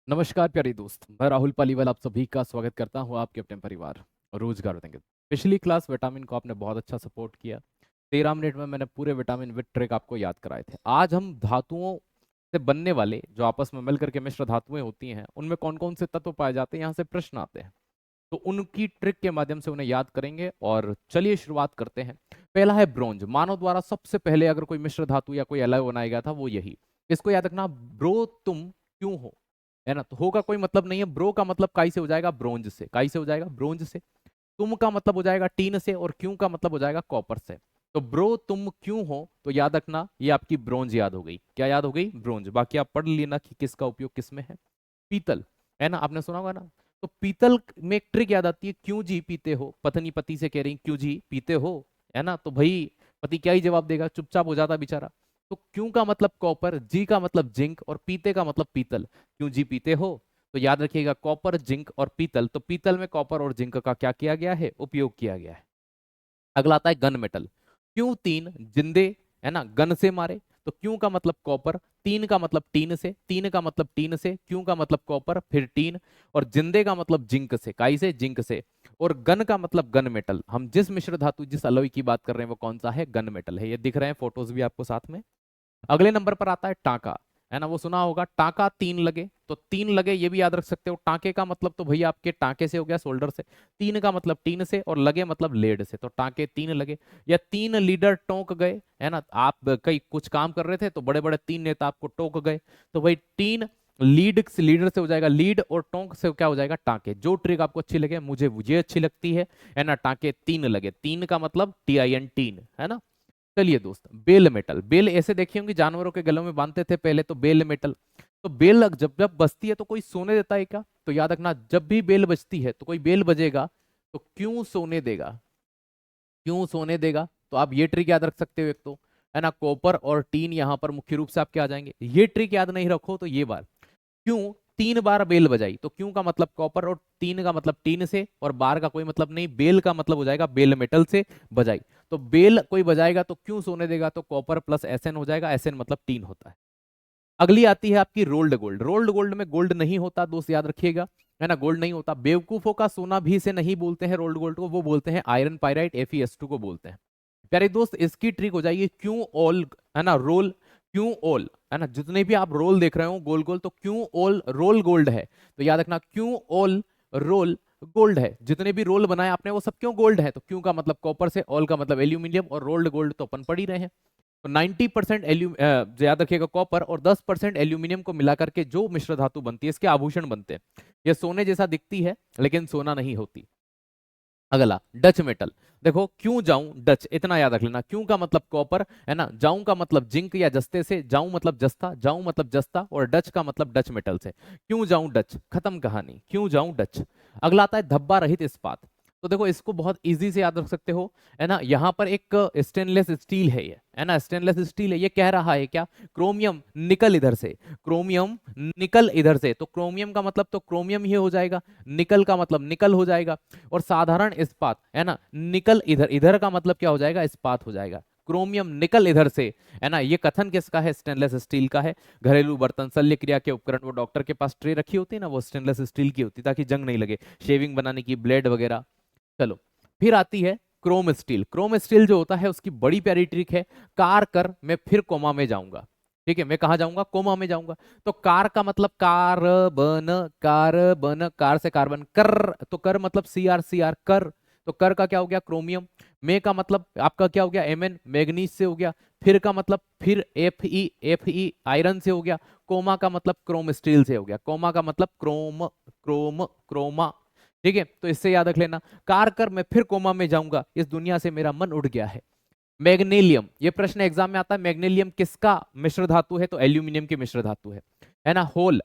नमस्कार प्यारे दोस्त, मैं राहुल पालीवाल आप सभी का स्वागत करता हूं आपके अपने परिवार रोजगार बताएंगे। पिछली क्लास विटामिन को आपने बहुत अच्छा सपोर्ट किया। 13 मिनट में मैंने पूरे विटामिन विद ट्रिक आपको याद कराए थे। आज हम धातुओं से बनने वाले जो आपस में मिलकर के मिश्र धातुएं होती हैं उनमें कौन कौन से तत्व पाए जाते हैं, यहाँ से प्रश्न आते हैं, तो उनकी ट्रिक के माध्यम से उन्हें याद करेंगे। और चलिए शुरुआत करते हैं। पहला है ब्रोंज। मानव द्वारा सबसे पहले अगर कोई मिश्र धातु या कोई अलॉय बनाया गया था वो यही। इसको याद रखना, ब्रो तुम क्यों हो, है ना। तो होगा कोई मतलब नहीं है। ब्रो का मतलब काई से हो जाएगा, ब्रोंज से। काई से हो जाएगा, ब्रोंज से। तुम का मतलब हो जाएगा टीन से, और क्यों का मतलब हो जाएगा कॉपर से। तो ब्रो तुम क्यों हो, तो याद रखना ये आपकी ब्रोंज याद हो गई। क्या याद हो गई? ब्रोंज। बाकी आप पढ़ लेना कि किसका उपयोग किस में है। पीतल, है ना, आपने सुना होगा ना। तो पीतल में एक ट्रिक याद आती है, क्यों जी पीते हो। पत्नी पति से कह रही क्यों जी पीते हो, है ना। तो भाई पति क्या ही जवाब देगा, चुपचाप हो जाता बेचारा। तो क्यों का मतलब कॉपर, जी का मतलब जिंक, और पीते का मतलब पीतल। क्यों जी पीते हो, तो याद रखिएगा कॉपर जिंक और पीतल। तो पीतल में कॉपर और जिंक का क्या किया गया है, उपयोग किया गया है। अगला आता है गन मेटल। क्यों तीन जिंदे, है ना, गन से मारे। तो क्यों का मतलब कॉपर, तीन का मतलब टीन से, तीन का मतलब टीन से, क्यों का मतलब कॉपर फिर टीन, और जिंदे का मतलब जिंक से, काई से, जिंक से। और गन का मतलब गन मेटल। हम जिस मिश्र धातु जिस अलॉय की बात कर रहे हैं वो कौन सा है, गन मेटल है। ये दिख रहे हैं फोटोज भी आपको साथ में। अगले नंबर पर आता है टांका, है ना। वो सुना होगा, टांका तीन लगे। तो तीन लगे ये भी याद रख सकते हो। टांके का मतलब तो भैया आपके टांके से हो गया, शोल्डर से। तीन का मतलब टीन से, और लगे मतलब लेड से। तो टांके तीन लगे, या तीन लीडर टोंक गए, है ना। आप कई कुछ काम कर रहे थे तो बड़े बड़े तीन नेता आपको टोक गए। तो भाई तीन लीडर से हो जाएगा लीड, और टोंक से क्या हो जाएगा, टांके। जो ट्रिक आपको अच्छी लगे, मुझे अच्छी लगती है ना। टांके तीन लगे, तीन का मतलब TIN, टीन, है ना। चलिए दोस्त, बेल मेटल। बेल ऐसे देखिए होंगे जानवरों के गलों में बांधते थे पहले, तो बेल मेटल। तो बेल जब जब बजती है तो कोई सोने देता है क्या, तो याद रखना जब भी बेल बजती है तो कोई बेल बजेगा तो क्यों सोने देगा, क्यों सोने देगा। तो आप ये ट्रिक याद रख सकते हो एक तो, है ना। कॉपर और टीन यहाँ पर मुख्य रूप से आपके आ जाएंगे। ये ट्रिक याद नहीं रखो तो ये बार, क्यों तीन बार बेल बजाई। तो क्यों का मतलब कॉपर, और तीन का मतलब टीन से, और बार का कोई मतलब नहीं। बेल का मतलब हो जाएगा बेल मेटल से बजाई। तो बेल कोई बजाएगा तो क्यों सोने देगा, तो कॉपर प्लस SN हो जाएगा। SN मतलब टीन होता है। अगली आती है आपकी रोल्ड गोल्ड। रोल्ड गोल्ड में गोल्ड नहीं होता दोस्त, याद रखिएगा, है ना। गोल्ड नहीं होता। बेवकूफों का सोना भी से नहीं बोलते हैं रोल्ड गोल्ड को, वो बोलते हैं आयरन पायराइट, FeS2 को बोलते हैं। प्यारे दोस्त, इसकी ट्रिक हो जाएगी क्यों ऑल, है ना, रोल। क्यों ऑल, है ना, जितने भी आप रोल देख रहे हो गोल गोल, तो क्यों ऑल रोल गोल्ड है। तो याद रखना क्यों ऑल रोल गोल्ड है। जितने भी रोल बनाए आपने वो सब क्यों गोल्ड है। तो क्यों का मतलब कॉपर से, ऑल का मतलब एल्यूमिनियम, और रोल्ड गोल्ड तो अपन पढ़ ही रहे हैं। तो 90% याद रखिएगा कॉपर, और 10% एल्यूमिनियम को मिलाकर के जो मिश्र धातु बनती है इसके आभूषण बनते हैं। ये सोने जैसा दिखती है लेकिन सोना नहीं होती। अगला डच मेटल। देखो क्यों जाऊं डच, इतना याद रख लेना। क्यों का मतलब कॉपर, है ना। जाऊं का मतलब जिंक या जस्ते से, जाऊं मतलब जस्ता, जाऊं मतलब जस्ता, और डच का मतलब डच मेटल से। क्यों जाऊं डच, खत्म कहानी, क्यों जाऊं डच। अगला आता है धब्बा रहित इस्पात। तो देखो इसको बहुत इजी से याद रख सकते हो, है ना। यहाँ पर एक स्टेनलेस स्टील है ये, है ना, स्टेनलेस स्टील है। ये कह रहा है क्या, क्रोमियम निकल इधर से, क्रोमियम निकल इधर से। तो क्रोमियम का मतलब तो क्रोमियम ही हो जाएगा, निकल का मतलब निकल हो जाएगा। और साधारण इस्पात, है ना, निकल इधर, इधर का मतलब क्या हो जाएगा, इस्पात हो जाएगा। क्रोमियम निकल इधर से, है ना। ये कथन किसका है, स्टेनलेस स्टील का है। घरेलू बर्तन, शल्य क्रिया के उपकरण, वो डॉक्टर के पास ट्रे रखी होती है ना, वो स्टेनलेस स्टील की होती है ताकि जंग नहीं लगे, शेविंग बनाने की, ब्लेड वगैरह। चलो, फिर आती है क्रोम स्टील। क्रोम स्टील जो होता है उसकी बड़ी प्यारी ट्रिक है, कार कर मैं फिर कोमा में जाऊंगा। ठीक है, मैं कहा जाऊंगा, कोमा में जाऊंगा। तो कार का मतलब कार्बन, कार्बन, कार से कार्बन, कर, तो कर मतलब CR कर। तो कर का क्या हो गया, क्रोमियम। मे का मतलब आपका क्या हो गया, MN, मैग्नीज से हो गया। फिर का मतलब फिर Fe आयरन से हो गया। कोमा का मतलब क्रोम स्टील से हो गया। कोमा का मतलब क्रोम, क्रोम, क्रोमा। ठीक है, तो इससे याद रख लेना, कार कर मैं फिर कोमा में जाऊंगा, इस दुनिया से मेरा मन उठ गया है। मैग्नीलियम, ये प्रश्न एग्जाम में आता है। मैग्नीलियम किसका मिश्र धातु है, तो एल्यूमिनियम की मिश्र धातु है ना। होल,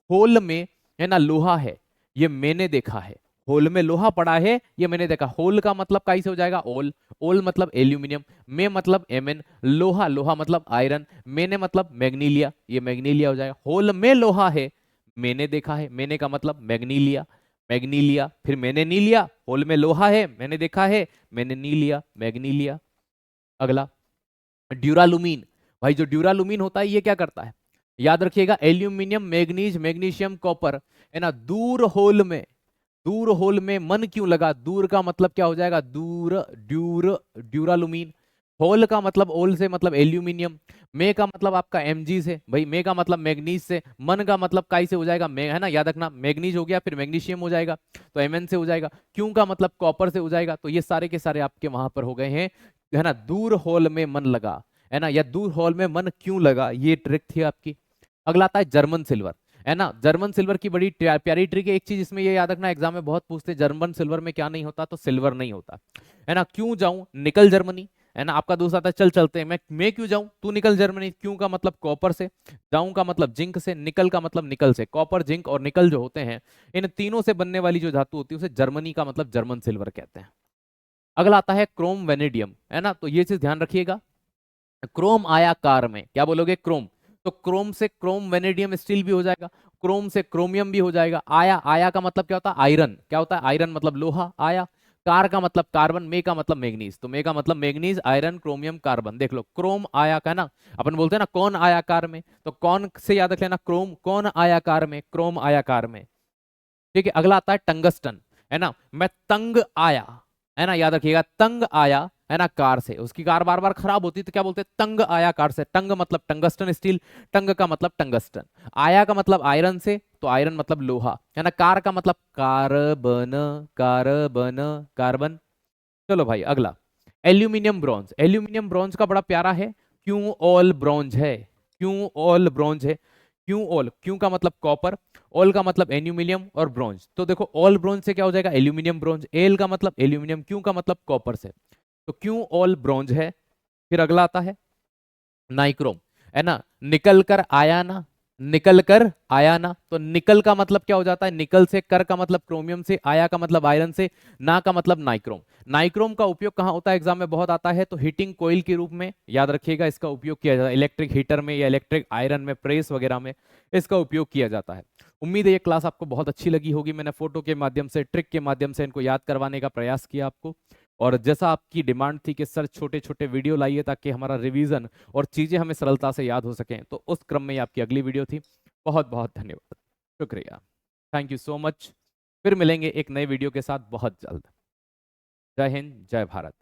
होल में, है ना, लोहा है, ये मैंने देखा है। होल में लोहा पड़ा है, ये मैंने देखा। होल का मतलब कैसे हो जाएगा, ओल, ओल मतलब एल्यूमिनियम, में मतलब MN, लोहा, लोहा मतलब आयरन, मैंने मतलब मैग्नीलिया, ये मैग्नीलिया हो जाएगा। होल में लोहा है, मैंने देखा है, मैंने का मतलब मैग्नीलिया, मैग्नीलिया, फिर मैंने नी लिया। होल में लोहा है, मैंने देखा है, मैंने नी लिया, मैग्नीलिया। अगला ड्यूरालुमीन। भाई जो ड्यूरालुमीन होता है ये क्या करता है, याद रखिएगा, एल्यूमिनियम, मैग्नीज, मैग्नीशियम, कॉपर, है ना। दूर होल में मन क्यों लगा? दूर का मतलब क्या हो जाएगा? दूर, ड्यूरालुमीन। होल का मतलब ओल से मतलब एल्यूमिनियम। मे का मतलब आपका एमजी से, भाई मे का मतलब मैग्नीज से। मन का मतलब काई से हो जाएगा? मे, है ना, याद रखना, मैग्नीज हो गया, फिर मैग्नीशियम हो जाएगा तो एमएन से हो जाएगा। क्यों का मतलब कॉपर से हो जाएगा। तो ये सारे के सारे आपके वहां पर हो गए हैं, है ना। दूर होल में मन लगा, है ना, या दूर हॉल में मन क्यों लगा, ये ट्रिक थी आपकी। अगला आता है जर्मन सिल्वर, है ना। जर्मन सिल्वर की बड़ी प्यारी ट्रिक है। एक चीज इसमें ये याद रखना, एग्जाम में बहुत पूछते हैं, जर्मन सिल्वर में क्या नहीं होता, तो सिल्वर नहीं होता, है ना। क्यों जाऊं निकल जर्मनी, है ना। आपका दोस्त आता है, चल चलते हैं, मैं क्यों जाऊं, तू निकल जर्मनी। क्यों का मतलब कॉपर से, जाऊं का मतलब जिंक से, निकल का मतलब निकल से। कॉपर, जिंक और निकल जो होते हैं, इन तीनों से बनने वाली जो धातु होती है उसे जर्मनी का मतलब जर्मन सिल्वर कहते हैं। अगला आता है क्रोम वेनेडियम, है ना। तो ये चीज ध्यान रखिएगा, क्रोम आया कार में, क्या बोलोगे, क्रोम। तो क्रोम से क्रोम वेनेडियम स्टील भी हो जाएगा, क्रोम से क्रोमियम भी हो जाएगा। आया, आया का मतलब क्या होता है, आयरन। क्या होता है, आयरन मतलब लोहा, आया। कार का मतलब कार्बन, मे का मतलब मैग्नीज, तो मे का मतलब मैग्नीज, आयरन, क्रोमियम, कार्बन। देख लो, क्रोम आया का ना, अपन बोलते हैं ना कौन आया कार में, तो कौन से याद रख लेना, क्रोम, कौन आया कार में, क्रोम आया कार में। ठीक है, अगला आता है टंगस्टन, है ना। मैं तंग आया, है ना, याद रखिएगा, तंग आया, है ना, कार से। उसकी कार बार बार खराब होती तो क्या बोलते हैं, तंग आया कार से। टंग मतलब टंगस्टन स्टील, टंग का मतलब टंगस्टन। आया का मतलब आयरन से, तो आयरन मतलब लोहा, है ना। कार का मतलब कार्बन, कार्बन, कार्बन। चलो भाई अगला, एल्यूमिनियम ब्रॉन्ज। एल्यूमिनियम ब्रॉन्ज का बड़ा प्यारा है, क्यों ऑल ब्रॉन्ज है, क्यों ऑल ब्रॉन्ज है। क्यों ऑल, क्यों का मतलब कॉपर, ऑल का मतलब एल्यूमिनियम और ब्रॉन्ज। तो देखो ऑल ब्रॉन्ज से क्या हो जाएगा, एल्यूमिनियम ब्रॉन्ज। एल का मतलब एल्यूमिनियम, क्यों का मतलब कॉपर से, तो क्यों ऑल ब्रॉन्ज है। फिर अगला आता है नाइक्रोम, है ना। निकल कर आया ना, निकल कर आया ना, तो निकल का मतलब क्या हो जाता है, निकल से, कर का मतलब क्रोमियम से, आया का मतलब आयरन से, ना का मतलब नाइक्रोम। नाइक्रोम का उपयोग कहाँ होता है, एग्जाम में बहुत आता है, तो हीटिंग कोयल के रूप में, याद रखिएगा, इसका उपयोग किया जाता है इलेक्ट्रिक हीटर में या इलेक्ट्रिक आयरन में, प्रेस वगैरह में इसका उपयोग किया जाता है। उम्मीद है ये क्लास आपको बहुत अच्छी लगी होगी। मैंने फोटो के माध्यम से, ट्रिक के माध्यम से इनको याद करवाने का प्रयास किया आपको। और जैसा आपकी डिमांड थी कि सर छोटे छोटे वीडियो लाइए ताकि हमारा रिवीजन और चीजें हमें सरलता से याद हो सकें, तो उस क्रम में आपकी अगली वीडियो थी। बहुत बहुत धन्यवाद, शुक्रिया, थैंक यू सो मच। फिर मिलेंगे एक नए वीडियो के साथ बहुत जल्द। जय हिंद, जय भारत।